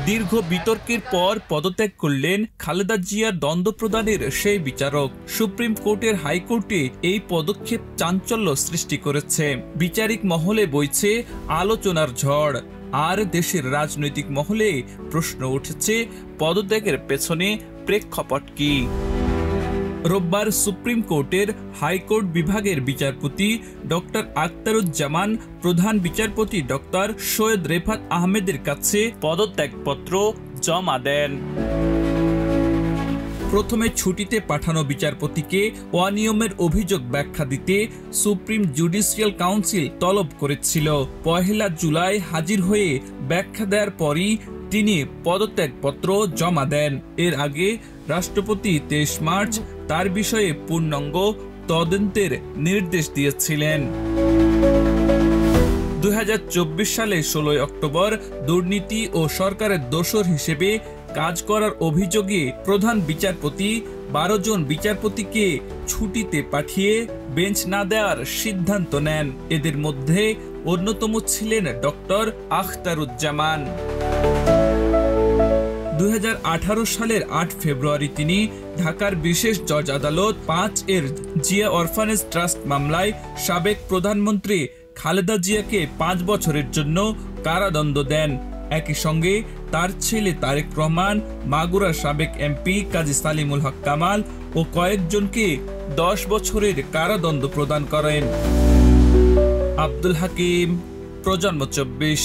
দীর্ঘ বিতর্কের পর পদত্যাগ করলেন খালেদা জিয়ার দ্বন্দ্ব প্রদানের সেই বিচারক। সুপ্রিম কোর্টের হাইকোর্টে এই পদক্ষেপ চাঞ্চল্য সৃষ্টি করেছে। বিচারিক মহলে বইছে আলোচনার ঝড়, আর দেশের রাজনৈতিক মহলে প্রশ্ন উঠেছে পদত্যাগের পেছনে প্রেক্ষাপট কি। রোববার সুপ্রিম কোর্টের হাইকোর্ট বিভাগের বিচারপতি ডক্টর আখতারুজ্জামান প্রধান বিচারপতি ডক্টর সৈয়দ রেফাত আহমেদের কাছে পদত্যাগপত্র জমা দেন। প্রথমে ছুটিতে পাঠানো বিচারপতিকে অনিয়মের অভিযোগ ব্যাখ্যা দিতে সুপ্রিম জুডিশিয়াল কাউন্সিল তলব করেছিল। 1 জুলাই হাজির হয়ে ব্যাখ্যা দেওয়ার পরই তিনি পদত্যাগপত্র জমা দেন। এর আগে রাষ্ট্রপতি 23 মার্চ তার বিষয়ে পূর্ণাঙ্গ তদন্তের নির্দেশ দিয়েছিলেন। 2024 সালে 16 অক্টোবর দুর্নীতি ও সরকারের দোসর হিসেবে কাজ করার অভিযোগে প্রধান বিচারপতি 12 জন বিচারপতিকে ছুটিতে পাঠিয়ে বেঞ্চ না দেওয়ার সিদ্ধান্ত নেন। এদের মধ্যে অন্যতম ছিলেন ডক্টর আখতারুজ্জামান। 2018 সালের 8 ফেব্রুয়ারি তিনি ঢাকার বিশেষ জজ আদালত 5 এর জিয়া অরফানেজ ট্রাস্ট মামলায় সাবেক প্রধানমন্ত্রী খালেদা জিয়াকে 5 বছরের জন্য কারাদণ্ড দেন। একই সঙ্গে তার ছেলে তারেক রহমান, মাগুরার সাবেক এমপি কাজী সালিমুল হক কামাল ও কয়েকজনকে 10 বছরের কারাদণ্ড প্রদান করেন। আব্দুল হাকিম, প্রজন্ম 24।